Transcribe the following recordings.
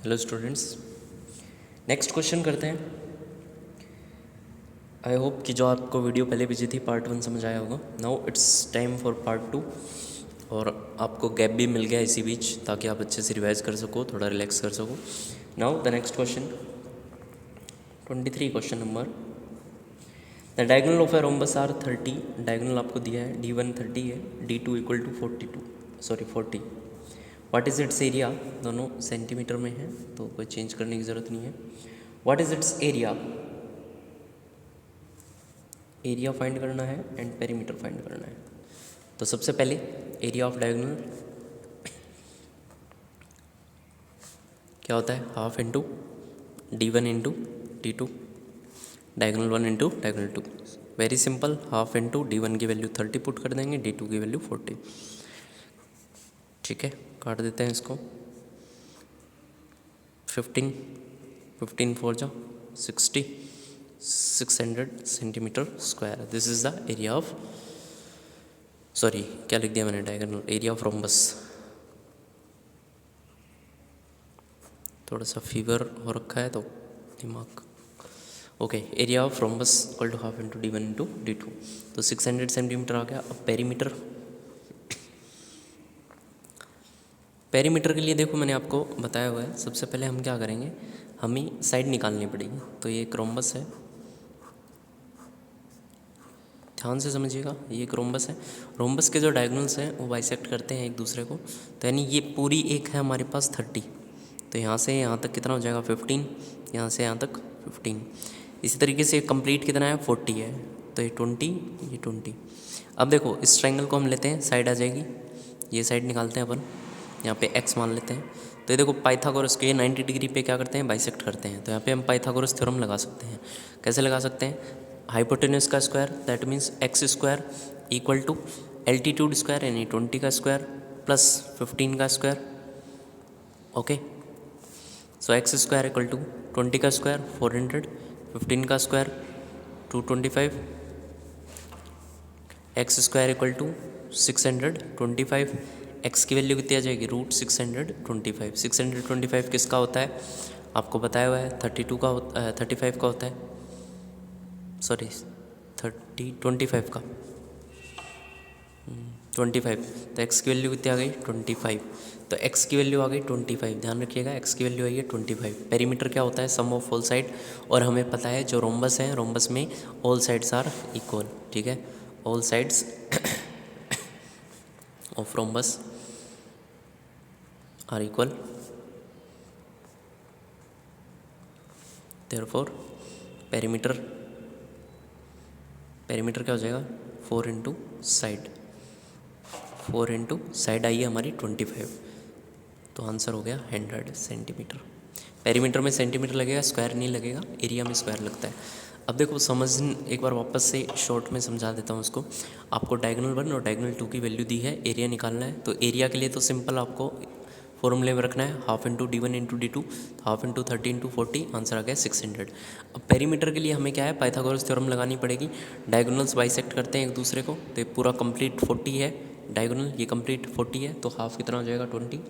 Hello students, next question करते हैं। I hope कि जो आपको वीडियो पहले भेजी थी पार्ट 1 समझ आया होगा। Now it's time for part 2। और आपको गैप भी मिल गया इसी बीच, ताकि आप अच्छे से रिवाइज कर सको, थोड़ा रिलैक्स कर सको। Now the next question 23 question number. The diagonal of a rhombus are 30। Diagonal आपको दिया है D1 30 है, D2 equal to 40। What is its area? दोनों सेंटीमीटर में है तो कोई चेंज करने की ज़रूरत नहीं है। What is its area? Area find करना है एंड पेरीमीटर फाइंड करना है। तो सबसे पहले एरिया ऑफ डायगोनल क्या होता है? Half into D1 into D2, diagonal 1 into diagonal 2। Very simple, half into D1 की वैल्यू 30 पुट कर देंगे, D2 की वैल्यू 40। ठीक है, काट देते हैं इसको। 15 4 जा 60, 600 centimetre square. This is the area of, sorry क्या लिख दिया मैंने, डायगोनल एरिया ऑफ रोम्बस। थोड़ा सा फीवर हो रखा है तो दिमाग। Okay, area of rhombus equal to half into D1 into D2। तो 600 सेंटीमीटर आ गया। अब पेरीमीटर, पेरीमीटर के लिए देखो मैंने आपको बताया हुआ है। सबसे पहले हम क्या करेंगे, हमें साइड निकालनी पड़ेगी। तो ये एक रोम्बस है, ध्यान से समझिएगा, ये एक रोम्बस है। रोम्बस के जो डायगोनल्स हैं वो बाइसेक्ट करते हैं एक दूसरे को। तो यानी ये पूरी एक है हमारे पास 30। तो यहाँ से यहाँ तक कितना हो जाएगा 15, यहाँ से यहाँ तक 15। इसी तरीके से कंप्लीट कितना है 40 है। तो ये 20, ये 20। अब देखो इस ट्रायंगल को हम लेते हैं, साइड आ जाएगी, ये साइड निकालते हैं अपन, यहाँ पे x मान लेते हैं। तो ये देखो पाइथागोरस के 90 डिग्री पे क्या करते हैं, बाइसेक्ट करते हैं। तो यहाँ पे हम पाइथागोरस थ्योरम लगा सकते हैं। कैसे लगा सकते हैं? हाइपोटेन्यूज का square, that means x square equal to altitude square यानी 20 का स्क्वायर प्लस 15 का square. Okay, so x square equal to 20 का स्क्वायर 400, 15 का square 225, x square equal to 625। एक्स की वैल्यू कितनी आ जाएगी, √625। 625 किसका होता है आपको बताया हुआ है, 32 का 35 का होता है, सॉरी 25 का 25। तो x की वैल्यू कितनी आ गई 25। तो x की वैल्यू आ गई 25, ध्यान रखिएगा x की वैल्यू आई है 25। पेरीमीटर क्या होता है, सम ऑफ ऑल साइड। और हमें पता है जो रोम्बस है, रोम्बस में ऑल साइड्स आर इक्वल। ठीक है, all sides of rhombus are equal, therefore perimeter, perimeter क्या हो जाएगा 4 इंटू साइड, 4 इंटू साइड आई है हमारी 25। तो आंसर हो गया 100 सेंटीमीटर। पेरीमीटर में सेंटीमीटर लगेगा, स्क्वायर नहीं लगेगा, एरिया में स्क्वायर लगता है। अब देखो समझ, एक बार वापस से शॉर्ट में समझा देता हूँ उसको। आपको डायगोनल 1 और डायगोनल 2 की वैल्यू दी है, एरिया निकालना है। तो एरिया के लिए तो सिंपल आपको फॉर्मूले में रखना है, half into D1 into D2, half into 30 into 40, answer आ गया 600। अब पेरीमीटर के लिए हमें क्या है, पाइथागोरस थ्योरम लगानी पड़ेगी। डायगोनल्स बाइसेक्ट करते हैं एक दूसरे को, तो ये पूरा कंप्लीट 40 है डायगोनल, ये कंप्लीट 40 है, तो हाफ कितना हो जाएगा 20।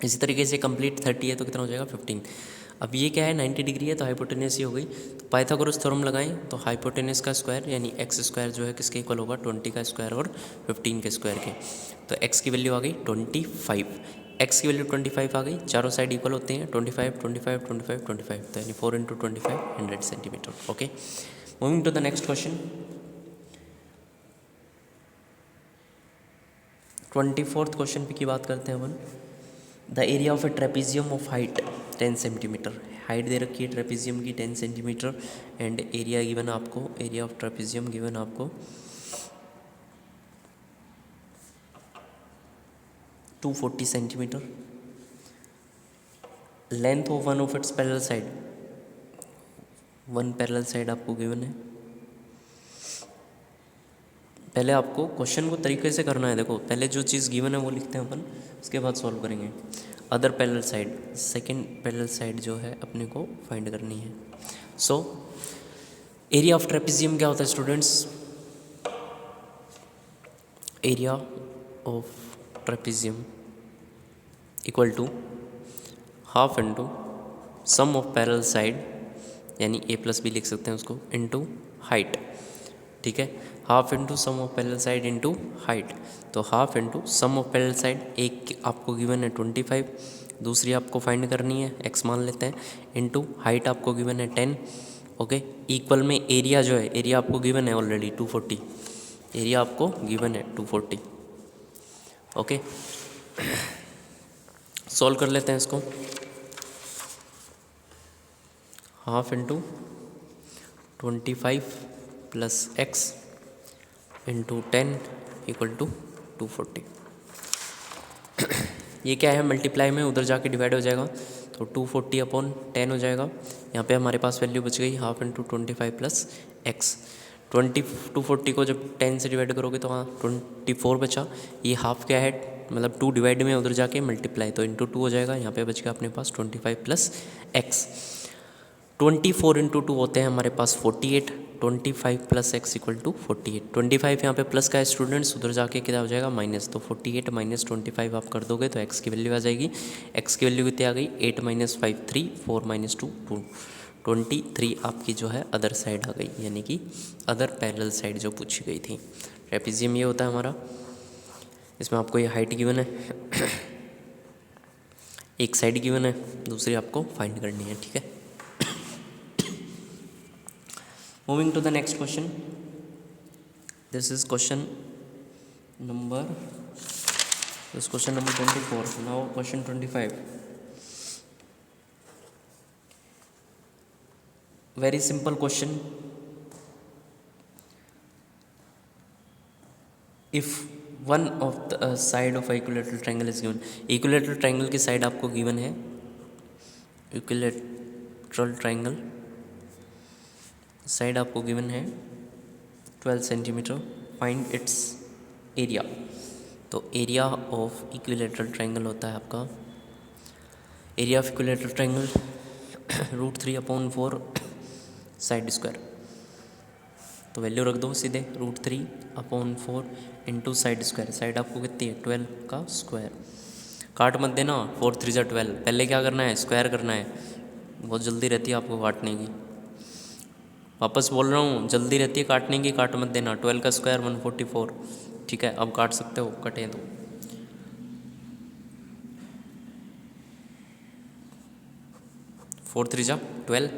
इसी तरीके से कंप्लीट 30 है तो कितना हो जाएगा 15। अब ये क्या है 90 डिग्री है तो हाइपोटेनस ही हो गई। तो पाइथागोरस थ्योरम लगाएं तो हाइपोटेनस का स्क्वायर यानी एक्स स्क्वायर जो है किसके इक्वल होगा, 20 का स्क्वायर और 15 के स्क्वायर के। तो एक्स की वैल्यू आ गई 25, एक्स की वैल्यू 25 आ गई। चारों साइड इक्वल होते हैं 25 25 25 25, तो यानी 4 into 25 100 centimetre. Okay, moving to the next question 24th question पे की बात करते हैं अपन। The area of a trapezium of height 10 centimetre. Height दे रखी है ट्रेपीजियम की 10 सेंटीमीटर एंड एरिया गिवन आपको, एरिया ऑफ ट्रेपीजियम गिवन आपको 240 centimetre. Length of one of its parallel side, one parallel side आपको गिवन है। पहले आपको क्वेश्चन को तरीके से करना है। देखो पहले जो चीज़ गिवन है वो लिखते हैं अपन, उसके बाद सॉल्व करेंगे। Other parallel side, second parallel side जो है अपने को फाइंड करनी है। सो एरिया ऑफ ट्रेपीजियम क्या होता है students, area of trapezium equal to half into sum of parallel side, यानी ए प्लस बी लिख सकते हैं उसको, इंटू हाइट। ठीक है, half into sum of parallel side into height. तो half into sum of parallel side, एक आपको गिवन है 25, दूसरी आपको फाइंड करनी है, एक्स मान लेते हैं, इंटू हाइट आपको गिवन है 10। ओके, इक्वल में एरिया जो है, एरिया आपको गिवन है ऑलरेडी 240, एरिया आपको गिवन है 240। ओके, सॉल्व कर लेते हैं इसको। Half into 25 plus x into 10 equal to 240। ये क्या है, मल्टीप्लाई में उधर जाके डिवाइड हो जाएगा, तो 240 अपॉन 10 हो जाएगा। यहाँ पे हमारे पास वैल्यू बच गई हाफ इंटू 25 प्लस एक्स। 240 को जब 10 से डिवाइड करोगे तो हाँ 24 बचा। ये हाफ क्या है, मतलब 2 डिवाइड में उधर जाके मल्टीप्लाई, तो इंटू 2 हो जाएगा। यहाँ पे बच गया अपने पास 25 प्लस एक्स। 24 इंटू 2 होते हैं हमारे पास 48, 25 प्लस एक्स इक्वल टू 48। 25 यहाँ पे प्लस का है स्टूडेंट्स, उधर जाके क्या हो जाएगा माइनस, तो 48 माइनस 25 आप कर दोगे तो एक्स की वैल्यू आ जाएगी। एक्स की वैल्यू कितनी आ गई, 8 माइनस 5 3, 4 माइनस 2 2, 23 आपकी जो है अदर साइड आ गई, यानी कि अदर पैरेलल साइड जो पूछी गई थी। ट्रेपेजियम ये होता है हमारा, इसमें आपको ये हाइट गिवन है, एक साइड गिवन है, दूसरी आपको फाइंड करनी है। ठीक है, moving to the next question. This is question number 24. Now question 25. Very simple question. If one of the side of a equilateral triangle is given, equilateral triangle की side आपको given है, equilateral triangle साइड आपको given है 12 centimetre, find its area. तो area of equilateral triangle होता है आपका, area of equilateral triangle √3/4 side square. तो वैल्यू रख दो सीधे, √3/4 इंटू साइड स्क्वायर। साइड आपको कितनी है, 12 का स्क्वायर। काट मत देना, 4 3 जा 12, पहले क्या करना है, स्क्वायर करना है। बहुत जल्दी रहती है आपको काटने की, वापस बोल रहा हूँ, जल्दी रहती है काटने की, काट मत देना। 12 का स्क्वायर 144। ठीक है, अब काट सकते हो, कटे तो। फोर 3 जा 12,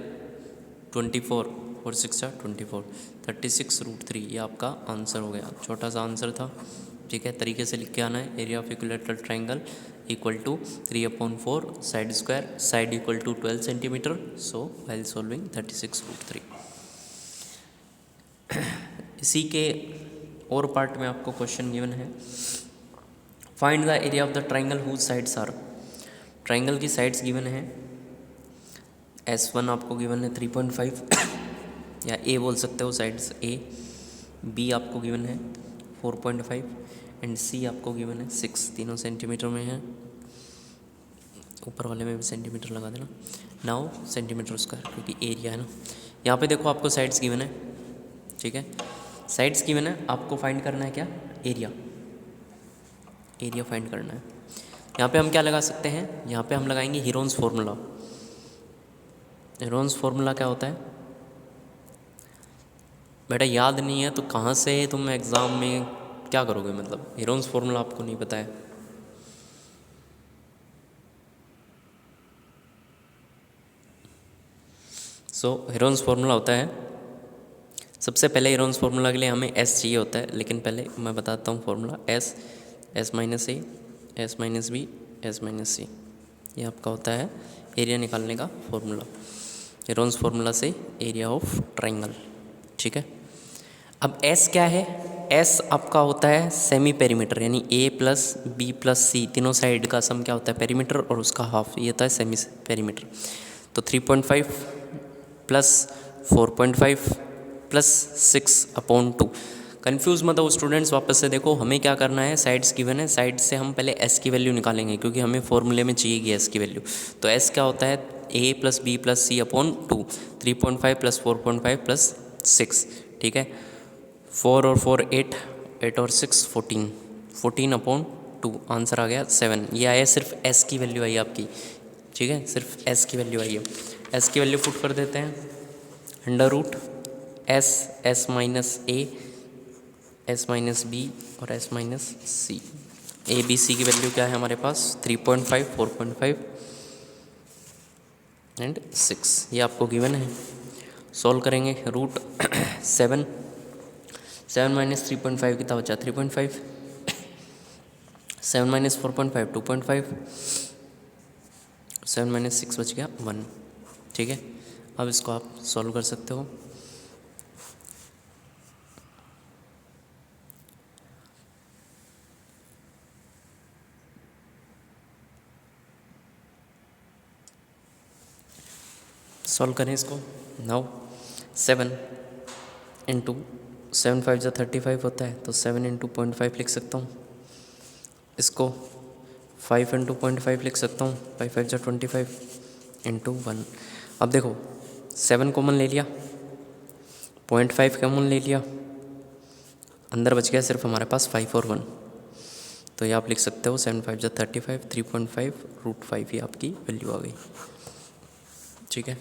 24, 4 6 जा 24, 36 √3। ये आपका आंसर हो गया, छोटा सा आंसर था। ठीक है, तरीके से लिख के आना है। Area of equilateral triangle equal to 3/4 side square, side equal to 12 centimetre. So while solving 36 √3। इसी के और पार्ट में आपको क्वेश्चन गिवन है, find the area of the triangle whose sides are. Triangle की साइड्स गिवन है, S1 आपको given है 3.5 या ए बोल सकते हो साइड्स ए, बी आपको गिवन है 4.5 एंड सी आपको गिवन है 6। तीनों सेंटीमीटर में है, ऊपर वाले में भी सेंटीमीटर लगा देना। नाउ सेंटीमीटर स्क्वायर, क्योंकि एरिया है ना। यहाँ पे देखो आपको साइड्स गिवन है, ठीक है, साइड्स गिवन है, आपको फाइंड करना है क्या, एरिया। एरिया फाइंड करना है। यहाँ पे हम क्या लगा सकते हैं, यहाँ पे हम लगाएंगे हीरोन्स फार्मूला। हीरोन्स फार्मूला क्या होता है बेटा, याद नहीं है तो कहाँ से तुम एग्ज़ाम में क्या करोगे, मतलब हीरोन्स फार्मूला आपको नहीं पता है। सो हीरोन्स फार्मूला होता है, सबसे पहले हीरोन्स फार्मूला के लिए हमें एस चाहिए होता है, लेकिन पहले मैं बताता हूँ formula. S, S minus A, S minus B, S minus C, ये आपका होता है एरिया निकालने का फार्मूला। हीरोन्स फार्मूला से एरिया ऑफ ट्रायंगल। ठीक है, अब एस क्या है, एस आपका होता है सेमी पेरीमीटर, यानी ए प्लस बी प्लस सी तीनों साइड का सम क्या होता है, पेरीमीटर, और उसका हाफ, ये होता है सेमी पेरीमीटर। तो 3.5 प्लस 4.5 प्लस 6/2। कन्फ्यूज मत हो स्टूडेंट्स, वापस से देखो, हमें क्या करना है, साइड्स गिवन है, साइड से हम पहले एस की वैल्यू निकालेंगे, क्योंकि हमें फॉर्मूले में चाहिएगी एस की वैल्यू। तो एस क्या होता है, ए प्लस बी प्लस सी अपॉन 2, 3.5 प्लस 4.5 प्लस 6। ठीक है, 4 और 4 8, 8 और 6 14, 14/2, आंसर आ गया 7। ये आया सिर्फ एस की वैल्यू आई आपकी, ठीक है, सिर्फ एस की वैल्यू आई है। एस की वैल्यू पुट कर देते हैं, under root S, S minus A, S minus B और S minus C. A B C की वैल्यू क्या है हमारे पास, 3.5, 4.5 एंड 6, ये आपको गिवन है। सॉल्व करेंगे, रूट 7, 7 माइनस 3.5 कितना बचा, 3.5, 7 माइनस 4.5 2.5, 7 माइनस 6 बच गया 1। ठीक है, अब इसको आप सॉल्व कर सकते हो। सॉल्व करें इसको। नाउ 7 इंटू 7 5 जो 35 होता है, तो 7 इंटू 0.5 लिख सकता हूँ। इसको 5 इंटू 0.5 लिख सकता हूँ, 5 5 जो 25 इंटू 1। अब देखो 7 कॉमन ले लिया, 0.5 कॉमन ले लिया, अंदर बच गया सिर्फ हमारे पास 5 और 1। तो ये आप लिख सकते हो 7 5 जो 35, 3.5 रूट 5, ये आपकी वैल्यू आ गई। ठीक है,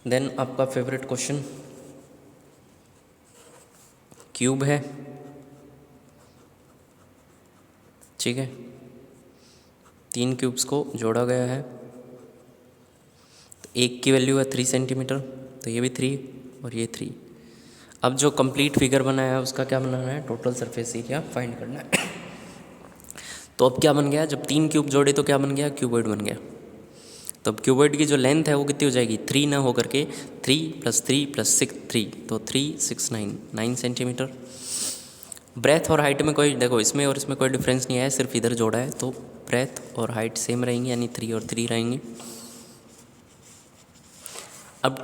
देन आपका फेवरेट क्वेश्चन, क्यूब है। ठीक है, 3 क्यूब्स को जोड़ा गया है, तो एक की वैल्यू है 3 सेंटीमीटर, तो ये भी 3 और ये 3। अब जो कंप्लीट फिगर बनाया है उसका क्या बनाना है, टोटल सरफेस एरिया फाइंड करना है। तो अब क्या बन गया, जब 3 क्यूब जोड़े तो क्या बन गया, क्यूबॉइड बन गया। तो अब क्यूबॉइड की जो लेंथ है वो कितनी हो जाएगी, 3 ना होकर के 3 + 3 + 6 3, तो 3 6 9 सेंटीमीटर। ब्रेथ और हाइट में कोई, देखो इसमें और इसमें कोई डिफरेंस नहीं आया, सिर्फ इधर जोड़ा है, तो ब्रेथ और हाइट सेम रहेंगी, यानी 3 और 3 रहेंगे। अब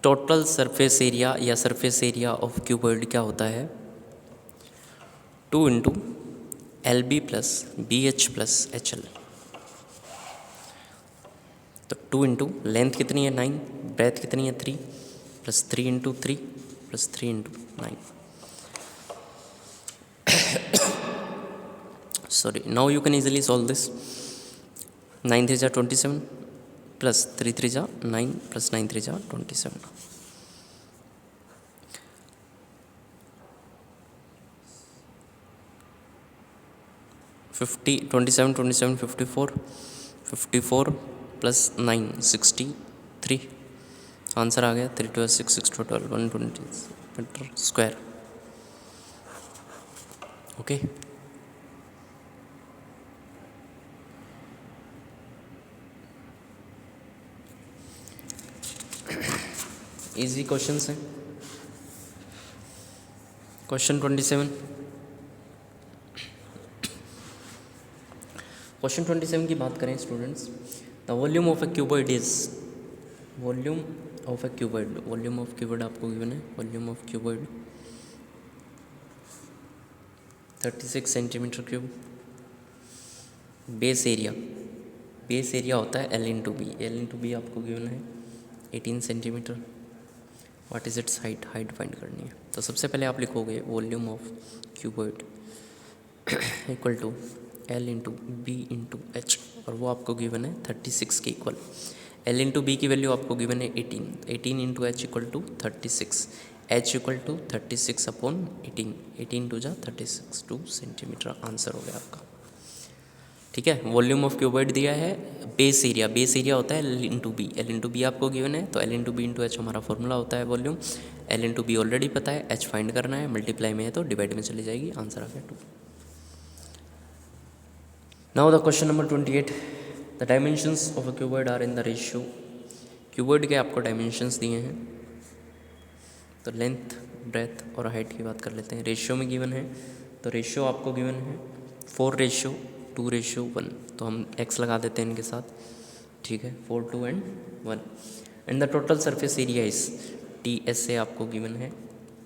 टोटल सरफेस एरिया या सरफेस एरिया ऑफ क्यूबॉइड क्या होता है, 2 इंटू LB + BH + HL। तो 2 इंटू लेंथ कितनी है 9, ब्रेथ कितनी है 3, + 3 into 3 + 3 into 9। Sorry, now you can easily solve this. 9 3 = 27 + 3 3 = 9 + 9 3 = 27। Fifty 27 27 54 54 + 9 63। Answer आ गया 3 2 6 6 2 12 120 metre square. Okay, easy question हैं। क्वेश्चन 27, क्वेश्चन 27 की बात करें students, the volume of a cuboid is, volume of a cuboid, volume of cuboid आपको given है, volume of cuboid 36 centimetre cube. Base area, base area होता है L into B, L into B आपको given है 18 centimetre. What is its height, height find करनी है। तो सबसे पहले आप लिखोगे volume of cuboid equal to L into B into H, और वो आपको गिवन है 36 के इक्वल। L इंटू बी की वैल्यू आपको गिवन है 18, 18 into H equal to 36, H equal to 36 upon 18, 18 टू जा 36, 2 सेंटीमीटर आंसर हो गया आपका। ठीक है, वॉल्यूम ऑफ क्यूबॉइड दिया है, बेस एरिया, बेस एरिया होता है L into B, L into B आपको गिवन है, तो L into B into H हमारा फॉर्मूला होता है volume. L into B already पता है, एच फाइंड करना है, मल्टीप्लाई में है तो डिवाइड में चली जाएगी, आंसर आ गया 2। Now the question number 28, the dimensions of a cuboid are in the ratio. Cuboid के आपको डायमेंशंस दिए हैं, तो लेंथ, ब्रेथ और हाइट की बात कर लेते हैं। रेशियो में गिवन है, तो रेशियो आपको गिवन है 4:2:1, तो हम x लगा देते हैं इनके साथ। ठीक है, 4 2 and 1। And the total surface area is TSA आपको गिवन है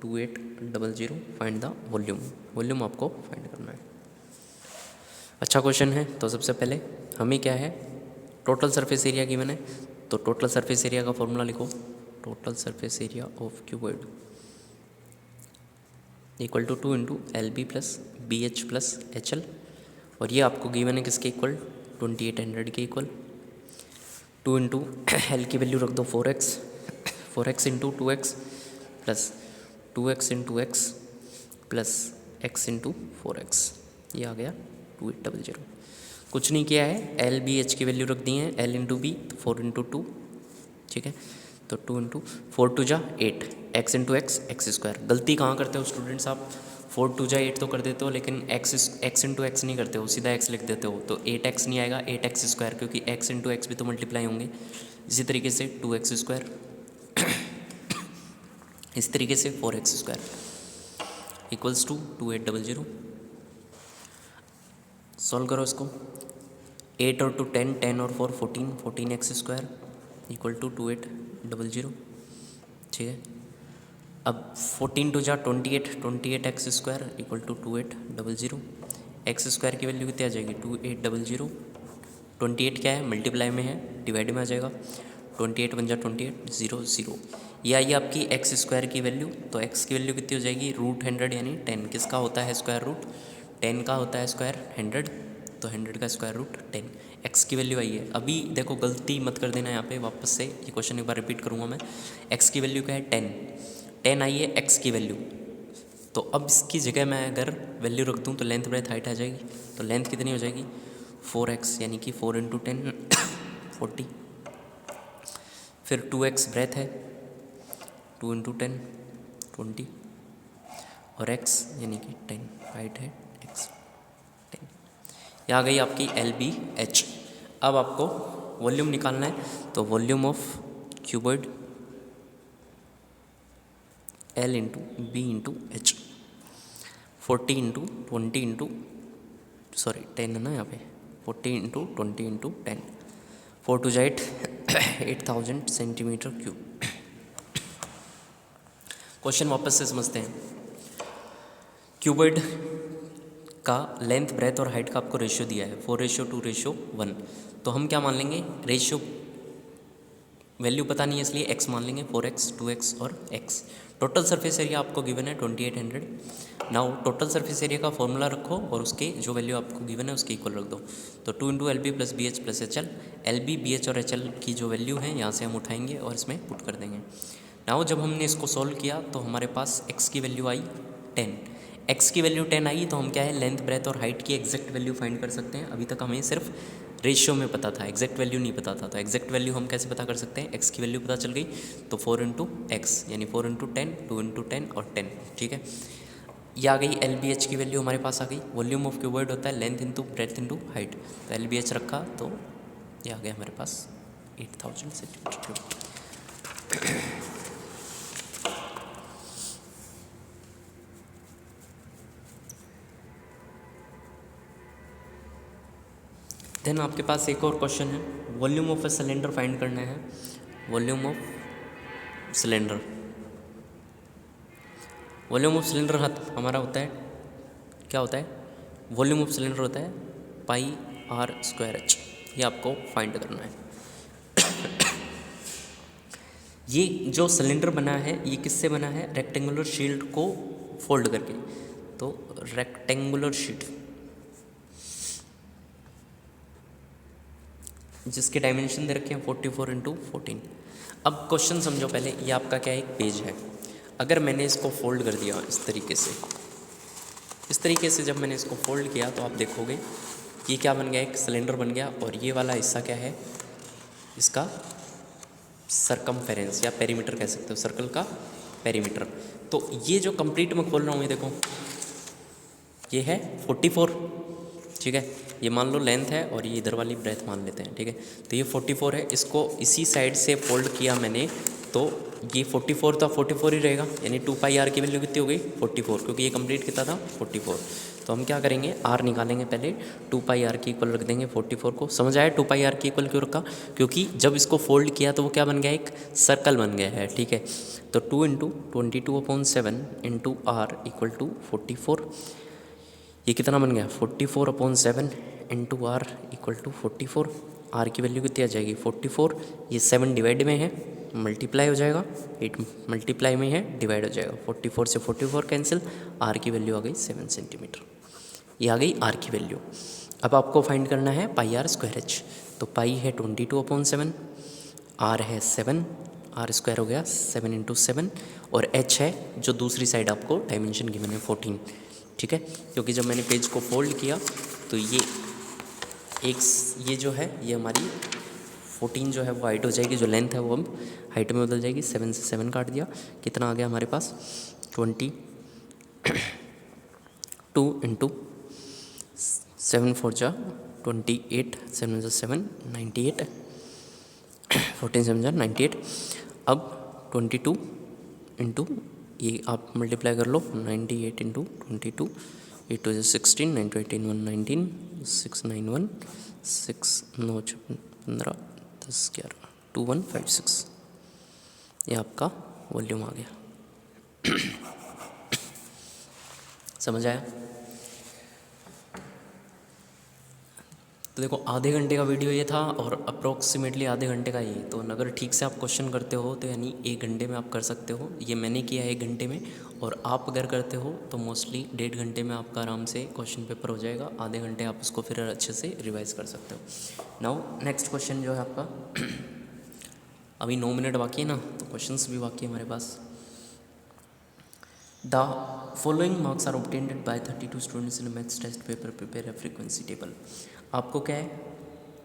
2800। फाइंड द वॉल्यूम, वॉल्यूम आपको फाइंड करना है। अच्छा क्वेश्चन है, तो सबसे पहले हमें क्या है, टोटल सरफेस एरिया गिवन है, तो टोटल सरफेस एरिया का फॉर्मूला लिखो, total surface area of cuboid equal to 2 into L B plus B H plus H L, और ये आपको गिवन है किसके इक्वल, 2800 के इक्वल। 2 इंटू एल की वैल्यू रख दो 4x, 4x into 2x plus 2x into x plus x into 4x, ये आ गया 2800। कुछ नहीं किया है, एल बी एच की वैल्यू रख दी है, एल इंटू बी 4 इंटू 2, ठीक है, तो 2 इंटू 4 टू जा 8, x into x x square. गलती कहाँ करते हो स्टूडेंट्स आप, 4 टू जा 8 तो कर देते हो, लेकिन एक्स इंटू एक्स नहीं करते हो, सीधा एक्स लिख देते हो, तो 8x नहीं आएगा, 8x स्क्वायर, क्योंकि एक्स इंटू एक्स भी तो मल्टीप्लाई होंगे। इसी तरीके से 2x स्क्वायर, इस तरीके से 4x square equals to 2800। Solve करो इसको, 8 और 2 10, 10 और 4 14, 14x स्क्वायर इक्वल टू 2800, ठीक है। अब 14 टू जा 28, 28x square equal to 2800। X square की वैल्यू कितनी आ जाएगी, 2800। 28 क्या है, मल्टीप्लाई में है, डिवाइड में आ जाएगा, 28 बन जा 28, 0 0। ये आई आपकी एक्स स्क्वायर की वैल्यू, तो एक्स की वैल्यू कितनी हो जाएगी, √100 यानी 10 किसका होता है स्क्वायर रूट, 10 का होता है स्क्वायर 100, तो 100 का स्क्वायर रूट 10, एक्स की वैल्यू आई है। अभी देखो गलती मत कर देना यहाँ पे, वापस से ये क्वेश्चन एक बार रिपीट करूँगा मैं। एक्स की वैल्यू क्या है 10, 10 आई है एक्स की वैल्यू, तो अब इसकी जगह मैं अगर वैल्यू रख दूँ तो लेंथ ब्रेथ हाइट आ जाएगी, तो लेंथ कितनी हो जाएगी 4x, यानी कि 4 इंटू 10 40, फिर 2x ब्रेथ है, 2 इंटू 10 20, और x यानी कि 10, हाइट है x 10। ये आ गई आपकी एल बी एच। अब आपको वॉल्यूम निकालना है, तो volume of cuboid L into B into H, 40 into 20 into sorry 10 है ना यहाँ पे, 40 इंटू 20 इंटू 10, 4 टू 8 8000 सेंटीमीटर क्यूब। क्वेश्चन वापस से समझते हैं। क्यूबॉइड का लेंथ ब्रेथ और हाइट का आपको रेशियो दिया है 4:2:1, तो हम क्या मान लेंगे, रेशियो वैल्यू पता नहीं है इसलिए x मान लेंगे, 4x 2x और x। टोटल सरफेस एरिया आपको गिवन है 2800। नाउ टोटल सरफेस एरिया का फॉर्मूला रखो और उसके जो वैल्यू आपको गिवन है उसके इक्वल रख दो, तो 2 into L B plus B H plus H L, L B B H और एच एल की जो वैल्यू है यहाँ से हम उठाएंगे और इसमें पुट कर देंगे। नाउ जब हमने इसको सॉल्व किया तो हमारे पास x की वैल्यू आई 10, x की वैल्यू 10 आई, तो हम क्या है लेंथ ब्रेथ और हाइट की एग्जैक्ट वैल्यू फाइंड कर सकते हैं। अभी तक हमें सिर्फ रेशियो में पता था, एग्जैक्ट वैल्यू नहीं पता था, तो एग्जैक्ट वैल्यू हम कैसे पता कर सकते हैं, x की वैल्यू पता चल गई, तो 4 इंटू एक्स यानी 4 इंटू 10, 2 इंटू 10 और 10, ठीक है। ये आ गई एल बी एच की वैल्यू हमारे पास आ गई। वॉल्यूम ऑफ क्यूबॉइड होता है length into breadth into height, तो एल बी एच रखा तो ये आ गया हमारे पास 8000 सेंटीमीटर क्यूब। देन आपके पास एक और क्वेश्चन है, volume of a cylinder find करना है। Volume of cylinder, volume of cylinder हमारा होता है, क्या होता है, वॉल्यूम ऑफ सिलेंडर होता है पाई आर स्क्वायर एच, ये आपको फाइंड करना है। ये जो सिलेंडर बना है ये किससे बना है, रेक्टेंगुलर शील्ड को फोल्ड करके, तो रेक्टेंगुलर शीट जिसके डायमेंशन दे रखे हैं 44 इंटू 14। अब क्वेश्चन समझो पहले, ये आपका क्या है, एक पेज है। अगर मैंने इसको फोल्ड कर दिया इस तरीके से जब मैंने इसको फोल्ड किया तो आप देखोगे ये क्या बन गया, एक सिलेंडर बन गया, और ये वाला हिस्सा क्या है, इसका सरकमफेरेंस या पेरीमीटर कह सकते हो, सर्कल का पेरीमीटर। तो ये जो कंप्लीट मैं खोल रहा हूँ ये देखो, ये है 44, ठीक है, ये मान लो लेंथ है और ये इधर वाली ब्रेथ मान लेते हैं, ठीक है, तो ये 44 है, इसको इसी साइड से फोल्ड किया मैंने, तो ये 44 तो 44 ही रहेगा, यानी 2 पाई आर की वैल्यू कितनी हो गई 44, क्योंकि ये कंप्लीट कितना था 44। तो हम क्या करेंगे, आर निकालेंगे पहले, 2 पाई आर की इक्वल रख देंगे 44 को। समझ आया 2 पाई आर की इक्वल क्यों रखा, क्योंकि जब इसको फोल्ड किया तो वो क्या बन गया, एक सर्कल बन गया है, ठीक है। तो 2 into 22/7 into R equal to 44, ये कितना बन गया 44/7 into R equal to 44। R की वैल्यू कितनी आ जाएगी 44, ये 7 डिवाइड में है मल्टीप्लाई हो जाएगा, 8 मल्टीप्लाई में है, डिवाइड हो जाएगा, 44 से 44 कैंसिल, आर की वैल्यू आ गई 7 सेंटीमीटर। ये आ गई आर की वैल्यू। अब आपको फाइंड करना है पाई आर स्क्वायर एच। तो पाई है 22/7, आर है 7, आर स्क्वायर हो गया 7 × 7, और एच है जो दूसरी साइड आपको डायमेंशन गिवन है 14, ठीक है। क्योंकि जब मैंने पेज को फोल्ड किया तो ये जो है ये हमारी 14 जो है वो हाइट हो जाएगी, जो लेंथ है वो अब हाइट में बदल जाएगी। 7 से 7 काट दिया, कितना आ गया हमारे पास 22 × 7 4 जा 28, 7 से 7 98, 14 7 जा 98। अब 22 इंटू ये आप मल्टीप्लाई कर लो, 98 × 22, 8 2 16, 9 2 18 1 19, 6 9 1 6 9 15 10 11 2156, ये आपका वॉल्यूम आ गया। समझ आया? तो देखो आधे घंटे का वीडियो ये था और अप्रोक्सीमेटली आधे घंटे का ये, तो अगर ठीक से आप क्वेश्चन करते हो तो यानी 1 घंटे में आप कर सकते हो। ये मैंने किया है 1 घंटे में, और आप अगर करते हो तो मोस्टली 1.5 घंटे में आपका आराम से क्वेश्चन पेपर हो जाएगा। आधे घंटे आप उसको फिर अच्छे से रिवाइज कर सकते हो। नाउ नेक्स्ट क्वेश्चन जो है आपका, अभी 9 मिनट बाकी है ना, तो क्वेश्चंस भी बाकी है हमारे पास। The following marks are obtained by 32 students in maths test paper, prepare a frequency table. आपको क्या है,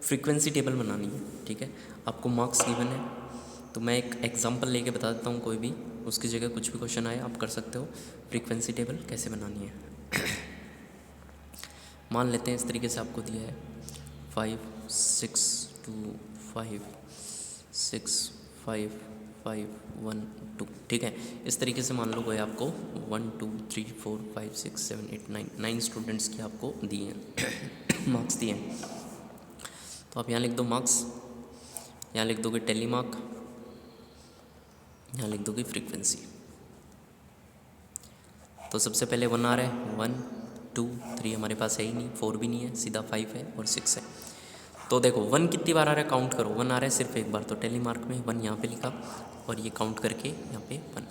फ्रीक्वेंसी टेबल बनानी है, ठीक है। आपको मार्क्स गिवन है, तो मैं एक एग्जांपल लेके बता देता हूँ, कोई भी उसकी जगह कुछ भी क्वेश्चन आए आप कर सकते हो। फ्रीक्वेंसी टेबल कैसे बनानी है मान लेते हैं इस तरीके से आपको दिया है 5 6 2 5 6 5 5 1 2, ठीक है। इस तरीके से मान लो कोई आपको 1 2 3 4 5 6 7 8 9 स्टूडेंट्स की आपको दिए हैं मार्क्स दिए हैं। तो आप यहाँ लिख दो मार्क्स, यहाँ लिख दोगे टेली मार्क, यहाँ लिख दोगे फ्रीक्वेंसी। तो सबसे पहले 1 आ रहा है, 1 2 3 हमारे पास है ही नहीं, 4 भी नहीं है, सीधा 5 है और 6 है। तो देखो 1 कितनी बार आ रहा है, काउंट करो, 1 आ रहा है सिर्फ एक बार, तो टेली मार्क में 1 यहाँ पे लिखा और ये काउंट करके यहाँ पे 1।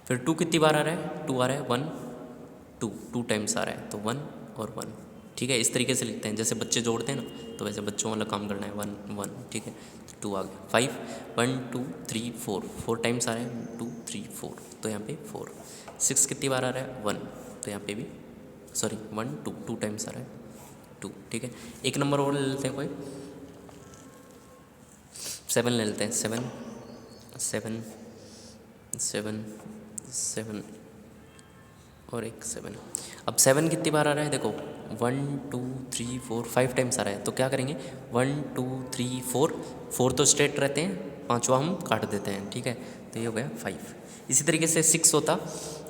फिर 2 कितनी बार आ रहा है, 2 आ रहा है, 1 2 टाइम्स आ रहा है, तो 1 और 1, ठीक है। इस तरीके से लिखते हैं, जैसे बच्चे जोड़ते हैं ना, तो वैसे बच्चों वाला काम करना है, 1 1, ठीक है। तो 2 आ गया, 5 1 2 3 4 टाइम्स आ रहा है, 2 3 4, तो यहाँ पे 4। 6 कितनी बार आ रहा है, 1, तो यहाँ पे भी 1 2 टाइम्स आ रहा है, 2, ठीक है। एक नंबर और ले लेते हैं, कोई 7 ले लेते हैं, 7 7 7 7 और एक 7। अब 7 कितनी बार आ रहा है, देखो 1 2 3 4 5 टाइम्स आ रहा है, तो क्या करेंगे 1 2 3 4 तो स्ट्रेट रहते हैं, 5वां हम काट देते हैं, ठीक है। तो ये हो गया 5। इसी तरीके से 6 होता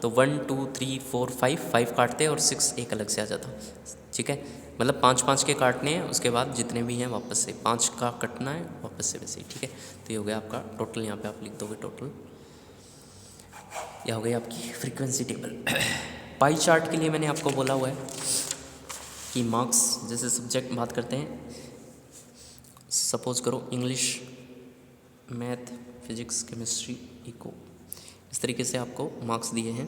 तो 1 2 3 4 5 काटते और 6 एक अलग से आ जाता, ठीक है। मतलब 5 5 के काटने हैं, उसके बाद जितने भी हैं वापस से 5 का कटना है वापस से वैसे ही, ठीक है। तो ये हो गया आपका टोटल, यहाँ पे आप लिख दोगे टोटल, यह हो गई आपकी फ्रीक्वेंसी टेबल। पाई चार्ट के लिए मैंने आपको बोला हुआ है कि मार्क्स, जैसे सब्जेक्ट बात करते हैं, सपोज करो English, math, physics, chemistry, eco, इस तरीके से आपको मार्क्स दिए हैं।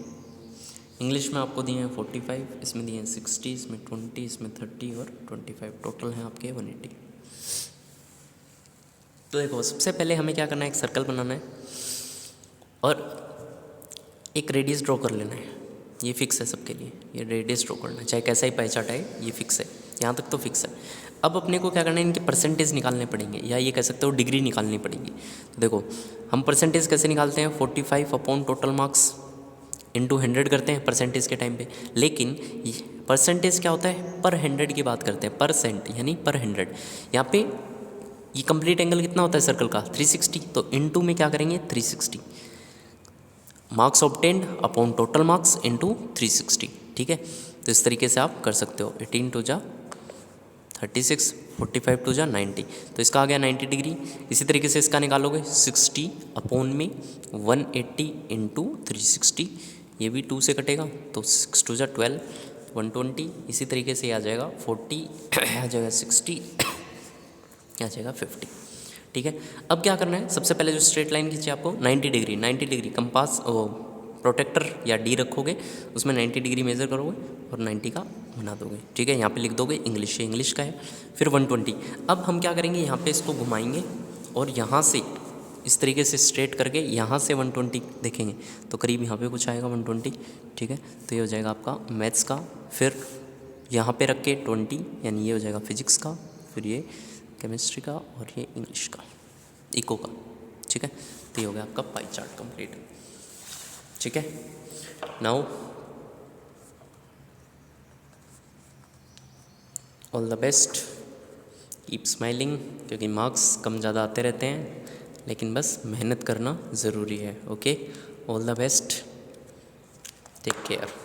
इंग्लिश में आपको दिए हैं 45, इसमें दिए हैं 60, इसमें 20, इसमें 30 और 25, टोटल हैं आपके 180। तो देखो सबसे पहले हमें क्या करना है, एक सर्कल बनाना है और एक रेडियस ड्रॉ कर लेना है। ये फिक्स है सबके लिए, ये रेडियस ड्रॉ करना है, चाहे कैसा ही पाई चार्ट आए, ये फिक्स है, यहाँ तक तो फिक्स है। अब अपने को क्या करना है, इनके परसेंटेज निकालने पड़ेंगे, या ये कह सकते हो डिग्री निकालनी पड़ेगी। तो देखो हम परसेंटेज कैसे निकालते हैं, 45 अपॉन टोटल मार्क्स इंटू 100 करते हैं परसेंटेज के टाइम पे। लेकिन परसेंटेज क्या होता है, पर 100 की बात करते हैं, परसेंट यानी पर 100। यहाँ पे ये कंप्लीट एंगल कितना होता है सर्कल का, 360, तो इंटू में क्या करेंगे 360, marks obtained upon total marks into 360, ठीक है। तो इस तरीके से आप कर सकते हो, 18 2 जा 36, 45 2 जा 90, तो इसका आ गया 90 डिग्री। इसी तरीके से इसका निकालोगे 60 अपॉन में 180 इंटू 360, ये भी 2 से कटेगा, तो 6 2 जा 12, 120, इसी तरीके से आ जाएगा 40, आ जाएगा 60, आ जाएगा 50, ठीक है। अब क्या करना है, सबसे पहले जो स्ट्रेट लाइन खींची आपको 90 डिग्री कंपास प्रोटेक्टर या डी रखोगे, उसमें 90 डिग्री मेज़र करोगे और 90 का बना दोगे। ठीक है, यहाँ पे लिख दोगे इंग्लिश, ये इंग्लिश का है। फिर 120। अब हम क्या करेंगे, यहाँ पे इसको घुमाएंगे और यहाँ से इस तरीके से स्ट्रेट करके यहाँ से 120 देखेंगे तो करीब यहाँ पे कुछ आएगा 120। ठीक है, तो ये हो जाएगा आपका मैथ्स का। फिर यहाँ पे रख के 20 यानी ये हो जाएगा फिजिक्स का, फिर ये केमिस्ट्री का और ये इंग्लिश का, इको का। ठीक है, तो ये हो गया आपका पाई चार्ट कंप्लीट। ठीक है, now all the best, keep smiling, क्योंकि मार्क्स कम ज़्यादा आते रहते हैं, लेकिन बस मेहनत करना ज़रूरी है। Okay, all the best, take care.